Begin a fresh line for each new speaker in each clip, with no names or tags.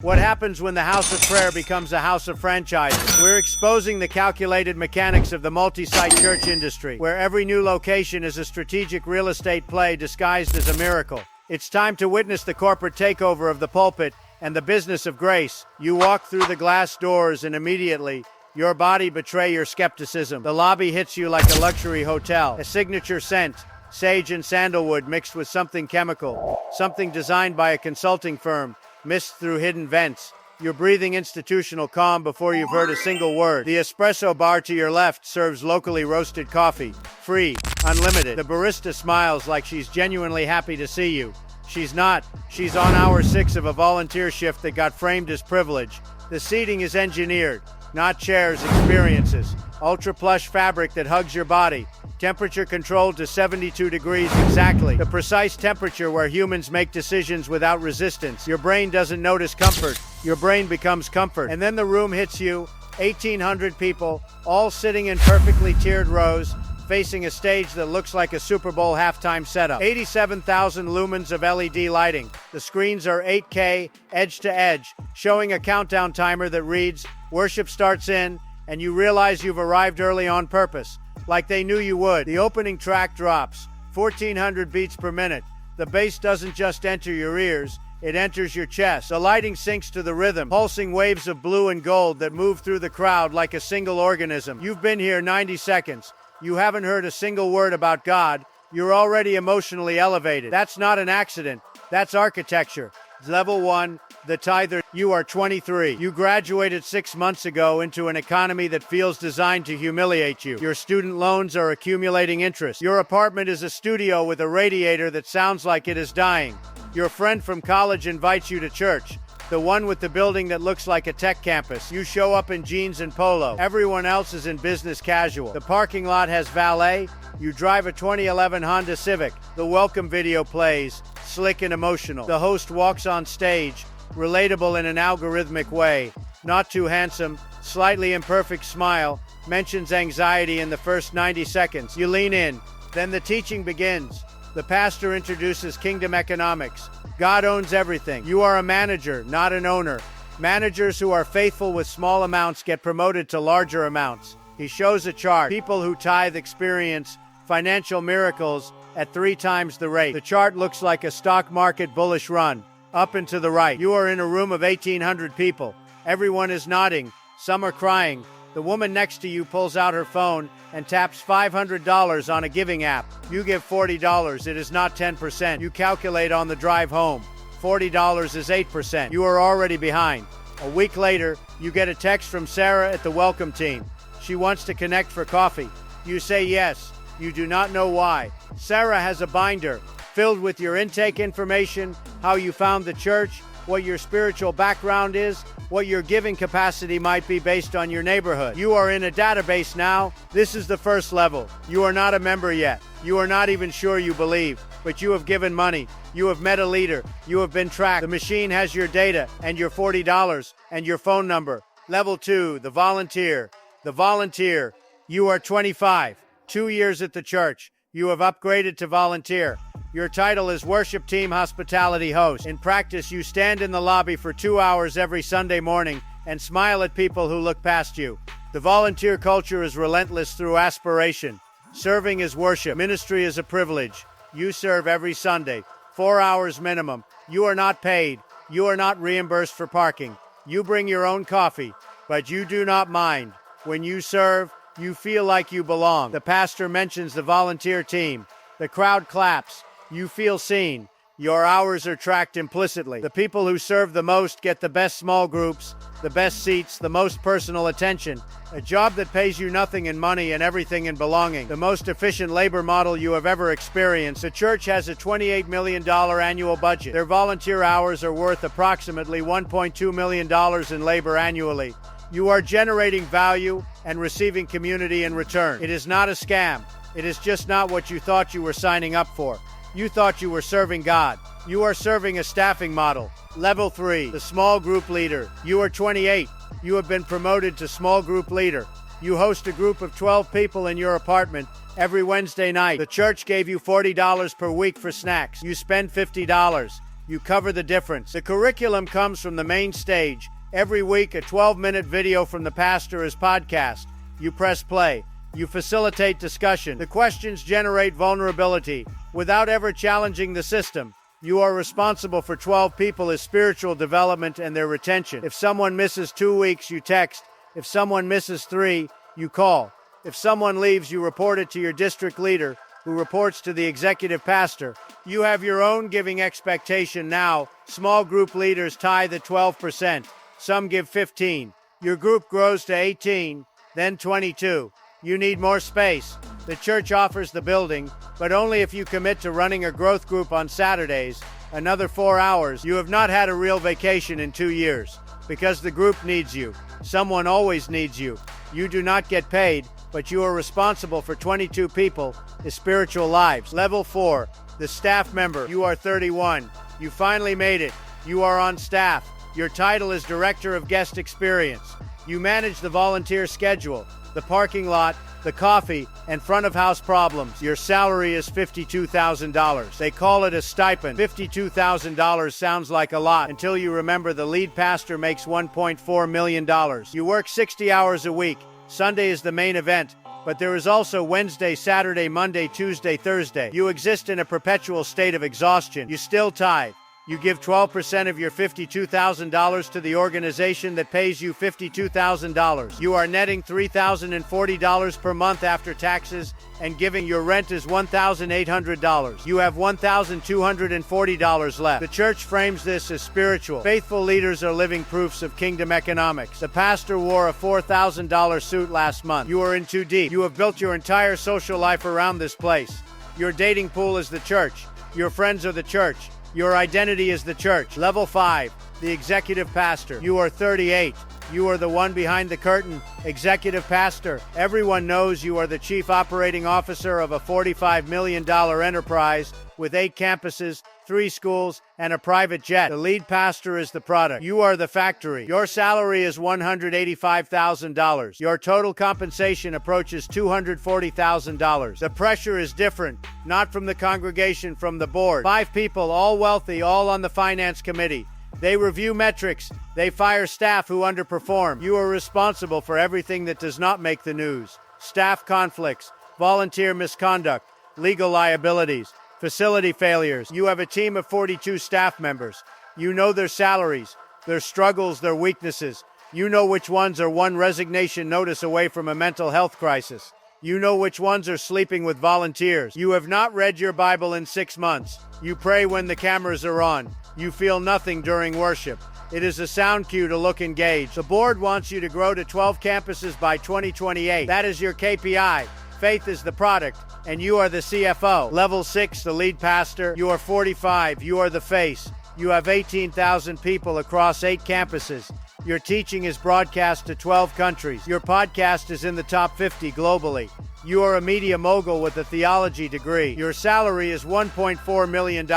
What happens when the house of prayer becomes a house of franchises? We're exposing the calculated mechanics of the multi-site church industry, where every new location is a strategic real estate play disguised as a miracle. It's time to witness the corporate takeover of the pulpit and the business of grace. You walk through the glass doors and immediately, your body betrays your skepticism. The lobby hits you like a luxury hotel. A signature scent, sage and sandalwood mixed with something chemical, something designed by a consulting firm, mist through hidden vents. You're breathing institutional calm before you've heard a single word. The espresso bar to your left serves locally roasted coffee. Free, unlimited. The barista smiles like she's genuinely happy to see you. She's not. She's on hour 6 of a volunteer shift that got framed as privilege. The seating is engineered, not chairs, experiences. Ultra plush fabric that hugs your body. Temperature controlled to 72 degrees exactly. The precise temperature where humans make decisions without resistance. Your brain doesn't notice comfort. Your brain becomes comfort. And then the room hits you. 1,800 people, all sitting in perfectly tiered rows, facing a stage that looks like a Super Bowl halftime setup. 87,000 lumens of LED lighting. The screens are 8K, edge to edge, showing a countdown timer that reads, "Worship starts in," and you realize you've arrived early on purpose. Like they knew you would. The opening track drops, 1,400 beats per minute. The bass doesn't just enter your ears, it enters your chest. The lighting syncs to the rhythm, pulsing waves of blue and gold that move through the crowd like a single organism. You've been here 90 seconds. You haven't heard a single word about God. You're already emotionally elevated. That's not an accident. That's architecture. Level 1, the Tithers. You are 23. You graduated 6 months ago into an economy that feels designed to humiliate you. Your student loans are accumulating interest. Your apartment is a studio with a radiator that sounds like it is dying. Your friend from college invites you to church, the one with the building that looks like a tech campus. You show up in jeans and polo. Everyone else is in business casual. The parking lot has valet. You drive a 2011 Honda Civic. The welcome video plays, slick and emotional. The host walks on stage, relatable in an algorithmic way. Not too handsome, slightly imperfect smile, mentions anxiety in the first 90 seconds. You lean in. Then the teaching begins. The pastor introduces kingdom economics. God owns everything. You are a manager, not an owner. Managers who are faithful with small amounts get promoted to larger amounts. He shows a chart. People who tithe experience financial miracles at 3 times the rate. The chart looks like a stock market bullish run. Up and to the right. You are in a room of 1,800 people. Everyone is nodding. Some are crying. The woman next to you pulls out her phone and taps $500 on a giving app. You give $40. It is not 10%. You calculate on the drive home. $40 is 8%. You are already behind. A week later, you get a text from Sarah at the welcome team. She wants to connect for coffee. You say yes. You do not know why. Sarah has a binder filled with your intake information, how you found the church, what your spiritual background is, what your giving capacity might be based on your neighborhood. You are in a database now. This is the first level. You are not a member yet. You are not even sure you believe, but you have given money. You have met a leader. You have been tracked. The machine has your data and your $40 and your phone number. Level 2, the volunteer. The volunteer. You are 25. 2 years at the church. You have upgraded to volunteer. Your title is Worship Team Hospitality Host. In practice, you stand in the lobby for 2 hours every Sunday morning and smile at people who look past you. The volunteer culture is relentless through aspiration. Serving is worship. Ministry is a privilege. You serve every Sunday. 4 hours minimum. You are not paid. You are not reimbursed for parking. You bring your own coffee, but you do not mind. When you serve, you feel like you belong. The pastor mentions the volunteer team. The crowd claps. You feel seen. Your hours are tracked implicitly. The people who serve the most get the best small groups, the best seats, the most personal attention. A job that pays you nothing in money and everything in belonging. The most efficient labor model you have ever experienced. The church has a $28 million annual budget. Their volunteer hours are worth approximately $1.2 million in labor annually. You are generating value and receiving community in return. It is not a scam. It is just not what you thought you were signing up for. You thought you were serving God. You are serving a staffing model. Level 3, the small group leader. You are 28. You have been promoted to small group leader. You host a group of 12 people in your apartment every Wednesday night. The church gave you $40 per week for snacks. You spend $50. You cover the difference. The curriculum comes from the main stage. Every week, a 12-minute video from the pastor is podcast. You press play. You facilitate discussion. The questions generate vulnerability without ever challenging the system. You are responsible for 12 people's spiritual development and their retention. If someone misses 2 weeks, you text. If someone misses 3, you call. If someone leaves, you report it to your district leader, who reports to the executive pastor. You have your own giving expectation now. Small group leaders tithe at 12%. Some give 15. Your group grows to 18, then 22. You need more space. The church offers the building, but only if you commit to running a growth group on Saturdays, another 4 hours. You have not had a real vacation in 2 years, because the group needs you. Someone always needs you. You do not get paid, but you are responsible for 22 people's spiritual lives. Level 4, the staff member. You are 31. You finally made it. You are on staff. Your title is Director of Guest Experience. You manage the volunteer schedule, the parking lot, the coffee, and front-of-house problems. Your salary is $52,000. They call it a stipend. $52,000 sounds like a lot until you remember the lead pastor makes $1.4 million. You work 60 hours a week. Sunday is the main event, but there is also Wednesday, Saturday, Monday, Tuesday, Thursday. You exist in a perpetual state of exhaustion. You still tithe. You give 12% of your $52,000 to the organization that pays you $52,000. You are netting $3,040 per month after taxes, and giving your rent is $1,800. You have $1,240 left. The church frames this as spiritual. Faithful leaders are living proofs of kingdom economics. The pastor wore a $4,000 suit last month. You are in too deep. You have built your entire social life around this place. Your dating pool is the church. Your friends are the church. Your identity is the church. Level 5, the executive pastor. You are 38. You are the one behind the curtain, executive pastor. Everyone knows you are the chief operating officer of a $45 million enterprise with 8 campuses, 3 schools, and a private jet. The lead pastor is the product. You are the factory. Your salary is $185,000. Your total compensation approaches $240,000. The pressure is different, not from the congregation, from the board. 5 people, all wealthy, all on the finance committee. They review metrics. They fire staff who underperform. You are responsible for everything that does not make the news. Staff conflicts, volunteer misconduct, legal liabilities, facility failures. You have a team of 42 staff members. You know their salaries, their struggles, their weaknesses. You know which ones are one resignation notice away from a mental health crisis. You know which ones are sleeping with volunteers. You have not read your Bible in 6 months. You pray when the cameras are on. You feel nothing during worship. It is a sound cue to look engaged. The board wants you to grow to 12 campuses by 2028. That is your KPI. Faith is the product, and you are the CFO. Level 6, the lead pastor. You are 45. You are the face. You have 18,000 people across 8 campuses. Your teaching is broadcast to 12 countries. Your podcast is in the top 50 globally. You are a media mogul with a theology degree. Your salary is $1.4 million.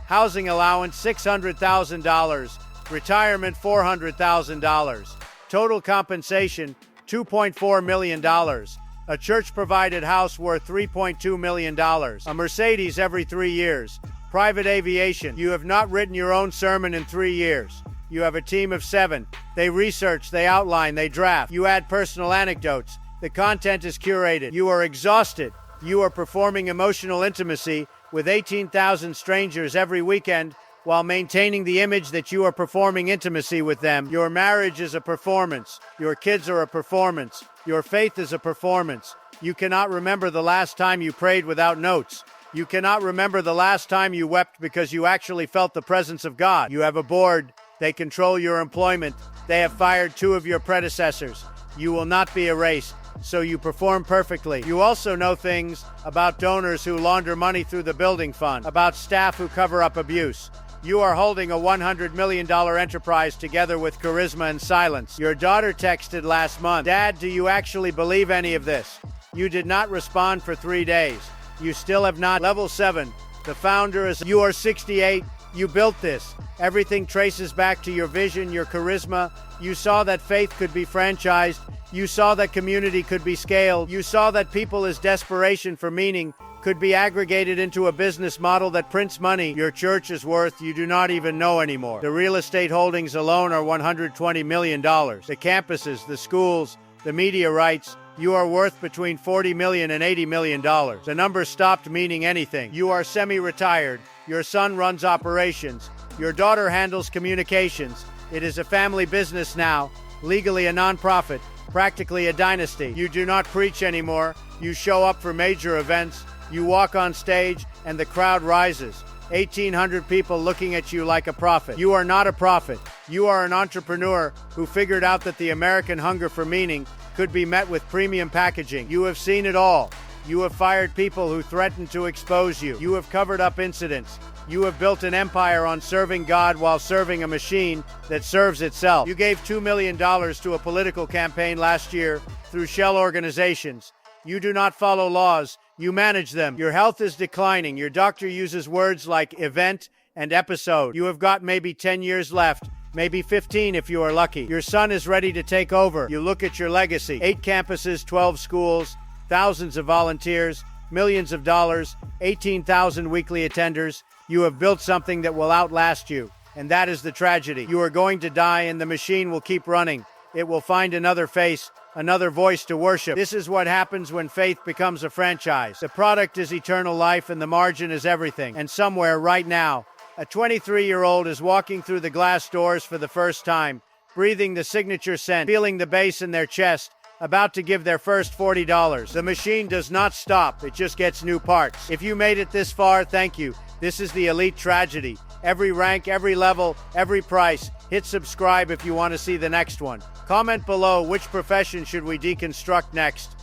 Housing allowance $600,000. Retirement $400,000. Total compensation $2.4 million. A church-provided house worth $3.2 million. A Mercedes every 3 years. Private aviation. You have not written your own sermon in 3 years. You have a team of 7. They research, they outline, they draft. You add personal anecdotes. The content is curated. You are exhausted. You are performing emotional intimacy with 18,000 strangers every weekend while maintaining the image that you are performing intimacy with them. Your marriage is a performance. Your kids are a performance. Your faith is a performance. You cannot remember the last time you prayed without notes. You cannot remember the last time you wept because you actually felt the presence of God. You have a board. They control your employment. They have fired 2 of your predecessors. You will not be erased, so you perform perfectly. You also know things about donors who launder money through the building fund, about staff who cover up abuse. You are holding a $100 million enterprise together with charisma and silence. Your daughter texted last month, "Dad, do you actually believe any of this?" You did not respond for 3 days. You still have not. Level 7, the founder is. You are 68. You built this. Everything traces back to your vision, your charisma. You saw that faith could be franchised. You saw that community could be scaled. You saw that people's desperation for meaning could be aggregated into a business model that prints money your church is worth you do not even know anymore. The real estate holdings alone are $120 million. The campuses, the schools, the media rights, you are worth between $40 million and $80 million. The number stopped meaning anything. You are semi-retired. Your son runs operations. Your daughter handles communications. It is a family business now, legally a nonprofit, practically a dynasty. You do not preach anymore. You show up for major events. You walk on stage and the crowd rises. 1,800 people looking at you like a prophet. You are not a prophet. You are an entrepreneur who figured out that the American hunger for meaning could be met with premium packaging. You have seen it all. You have fired people who threatened to expose you. You have covered up incidents. You have built an empire on serving God while serving a machine that serves itself. You gave $2 million to a political campaign last year through shell organizations. You do not follow laws. You manage them. Your health is declining. Your doctor uses words like event and episode. You have got maybe 10 years left, maybe 15 if you are lucky. Your son is ready to take over. You look at your legacy. 8 campuses, 12 schools, thousands of volunteers, millions of dollars, 18,000 weekly attenders. You have built something that will outlast you, and that is the tragedy. You are going to die and the machine will keep running. It will find another face, another voice to worship. This is what happens when faith becomes a franchise. The product is eternal life and the margin is everything. And somewhere right now, a 23-year-old is walking through the glass doors for the first time, breathing the signature scent, feeling the bass in their chest, about to give their first $40. The machine does not stop. It just gets new parts. If you made it this far, thank you. This is the elite tragedy. Every rank, every level, every price. Hit subscribe if you want to see the next one. Comment below which profession should we deconstruct next.